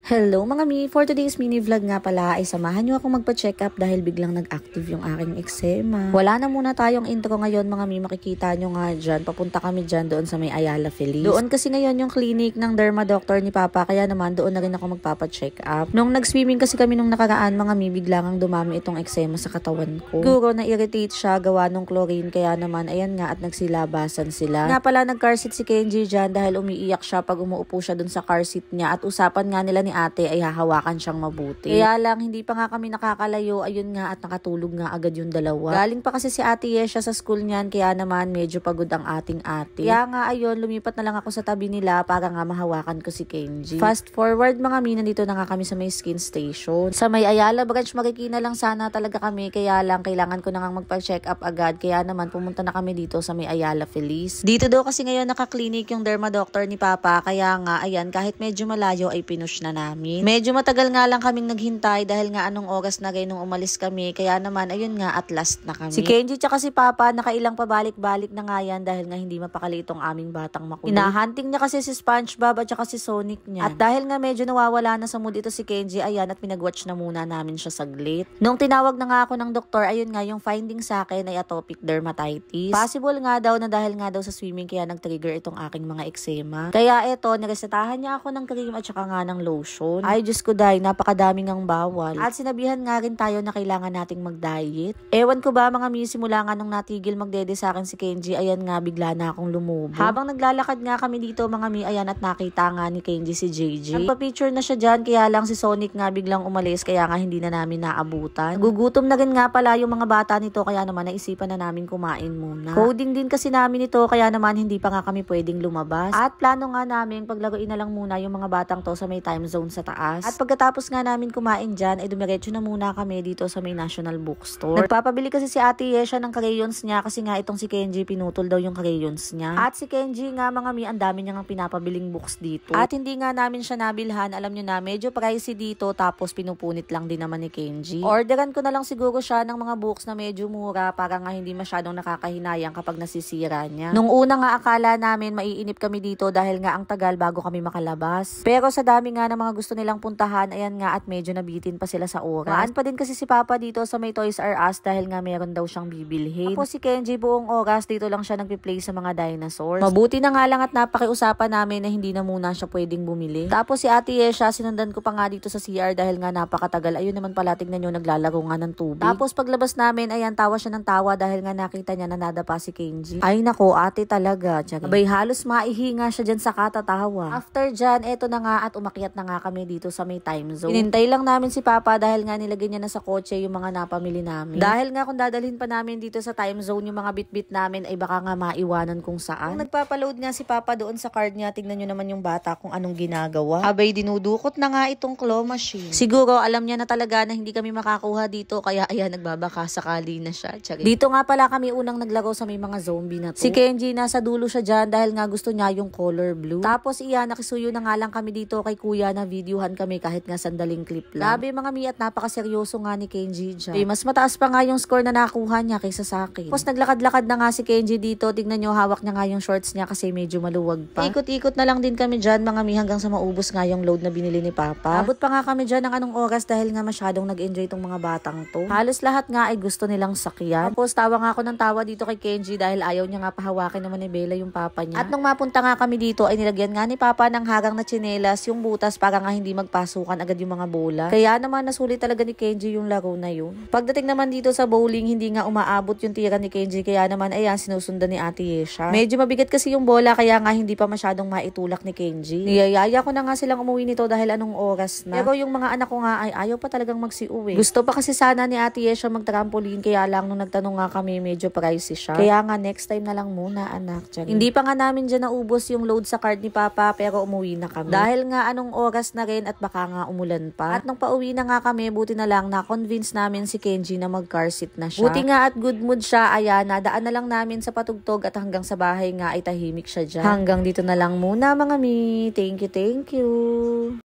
Hello mga mi! For today's mini vlog nga pala ay samahan nyo akong magpa-check up dahil biglang nag-active yung aking eczema. Wala na muna tayong intro ngayon mga mi, makikita nyo nga dyan. Papunta kami dyan doon sa may Ayala Feliz. Doon kasi ngayon yung clinic ng derma doctor ni Papa, kaya naman doon na rin ako magpapa-check up. Nung nag-swimming kasi kami nung nakaraan mga mi, biglang ang dumami itong eczema sa katawan ko. Siguro na-irritate siya gawa ng chlorine, kaya naman ayan nga at nagsilabasan sila. Nga pala nag-car seat si Kenji dyan dahil umiiyak siya pag umuupo siya doon sa car seat niya at usapan nga nila ni ate ay hahawakan siyang mabuti. Kaya lang, hindi pa nga kami nakakalayo, ayun nga at nakatulog nga agad yung dalawa. Galing pa kasi si Ate Yesha sa school niyan, kaya naman medyo pagod ang ating ate. Kaya nga ayun, lumipat na lang ako sa tabi nila para nga mahawakan ko si Kenji. Fast forward mga mi, nandito na nga kami sa may skin station. Sa may Ayala branch, makikina lang sana talaga kami, kaya lang kailangan ko na nga magpa-check up agad, kaya naman pumunta na kami dito sa may Ayala Feliz. Dito daw kasi ngayon naka-clinic yung derma doctor ni Papa, kaya nga ayan, kahit medyo malayo ay pinush na namin. Medyo matagal nga lang kaming naghintay dahil nga anong oras na rin nung umalis kami, kaya naman ayun nga at last na kami. Si Kenji tsaka si Papa nakailang pabalik-balik na nga yan dahil nga hindi mapakali itong aming batang makulit. Hinahunting niya kasi si SpongeBob at tsaka si Sonic niya. At dahil nga medyo nawawala na sa mood ito si Kenji, ayan at pinag-watch na muna namin siya saglit. Nung tinawag na nga ako ng doktor, ayun nga yung finding sa akin ay atopic dermatitis. Possible nga daw na dahil nga daw sa swimming kaya nag-trigger itong aking mga eczema. Kaya eto, niresetahan niya ako ng cream at tsaka nga ng lotion. Ay Diyos ko dahil napakadaming ang bawal. At sinabihan nga rin tayo na kailangan nating mag-diet. Ewan ko ba mga mi, simula nga nung natigil magdede sa akin si Kenji, ayan nga bigla na akong lumubo. Habang naglalakad nga kami dito mga mi, ayan at nakita nga ni Kenji si JJ. Nagpa-picture na siya dyan, kaya lang si Sonic nga biglang umalis, kaya nga hindi na namin naabutan. Nagugutom na rin nga pala yung mga bata nito, kaya naman naisipan na namin kumain muna. Coding din kasi namin ito, kaya naman hindi pa nga kami pwedeng lumabas. At plano nga namin paglaruin na lang muna yung mga batang to sa may time zone sa taas. At pagkatapos nga namin kumain dyan, ay dumiretso na muna kami dito sa may National Bookstore. Nagpapabili kasi si Ate Yesha ng crayons niya kasi nga itong si Kenji pinutol daw yung crayons niya. At si Kenji nga mga mi, ang dami niya ng pinapabiling books dito. At hindi nga namin siya nabilhan, alam nyo na medyo pricey dito, tapos pinupunit lang din naman ni Kenji. Orderan ko na lang siguro siya ng mga books na medyo mura para nga hindi masyadong nakakahinayang kapag nasisira niya. Nung una nga akala namin maiinip kami dito dahil nga ang tagal bago kami makalabas. Pero sa dami nga ng mga gusto nilang puntahan, ayan nga at medyo nabitin pa sila sa oras. Maan pa din kasi si Papa dito sa may Toys R Us dahil nga meron daw siyang bibilhin. Tapos si Kenji buong oras dito lang siya nagpi-play sa mga dinosaurs. Mabuti na nga lang at napakiusapan namin na hindi na muna siya pwedeng bumili. Tapos si Ate Yesha, sinundan ko pa nga dito sa CR dahil nga napakatagal. Ayun naman pala, tignan nyo, naglalaro nga ng tubig. Tapos paglabas namin, ayan, tawa siya ng tawa dahil nga nakita niya na nadapa si Kenji. Ay nako, ate talaga. Abay, halos maihinga siya dyan sa katatawa. After dyan, eto na nga at umakyat na nga kami dito sa may time zone. Inintay lang namin si Papa dahil nga nilagay niya na sa kotse yung mga napamili namin. Dahil nga kung dadalhin pa namin dito sa time zone yung mga bitbit namin ay baka nga maiwanan kung saan. Kung nagpapaload nga si Papa doon sa card niya, tignan nyo naman yung bata kung anong ginagawa. Abay, dinudukot na nga itong claw machine. Siguro alam niya na talaga na hindi kami makakuha dito, kaya ayan, nagbabaka sakali na siya. Dito nga pala kami unang naglaro sa may mga zombie na to. Si Kenji nasa dulo siya dyan dahil nga gusto niya yung color blue. Tapos iyan, nakisuyo na nga lang kami dito kay kuya na videohan kami kahit nga sandaling clip lang. Grabe mga mi, at napakaseryoso nga ni Kenji dyan. Mas mataas pa nga yung score na nakuha niya kaysa sa akin. Tapos naglakad-lakad na nga si Kenji dito. Tignan nyo, hawak niya nga yung shorts niya kasi medyo maluwag pa. Ikot-ikot na lang din kami dyan mga mi hanggang sa maubos nga yung load na binili ni Papa. Abot pa nga kami dyan ng anong oras dahil nga masyadong nag-enjoy itong mga batang to. Halos lahat nga ay gusto nilang sakyan. Tapos tawa nga ako ng tawa dito kay Kenji dahil ayaw niya nga pahawakin naman ni Bella yung papa niya. At nung mapunta nga kami dito ay nilagyan nga ni Papa ng harang na tsinelas yung butas para nga hindi magpasukan agad yung mga bola. Kaya naman nasulit talaga ni Kenji yung laro na yun. Pagdating naman dito sa bowling, hindi nga umaabot yung tira ni Kenji, kaya naman ayan, sinusundan ni Ate Yesha. Medyo mabigat kasi yung bola kaya nga hindi pa masyadong maitulak ni Kenji. Niyayaya ko na nga silang umuwi nito dahil anong oras na. Pero yung mga anak ko nga ay ayaw pa talagang magsiuwi. Gusto pa kasi sana ni Ate Yesha mag-trampoline, kaya lang nung nagtanong nga kami medyo pricey siya. Kaya nga next time na lang muna anak. Hindi pa nga namin dyan naubos yung load sa card ni Papa pero umuwi na kami. Dahil nga anong oras na rin at baka nga umulan pa. At nung pauwi na nga kami, buti na lang na-convince namin si Kenji na mag-car seat na siya. Buti nga at good mood siya, ayan, nadaan na lang namin sa patugtog at hanggang sa bahay nga ay tahimik siya dyan. Hanggang dito na lang muna mga mi. Thank you, thank you.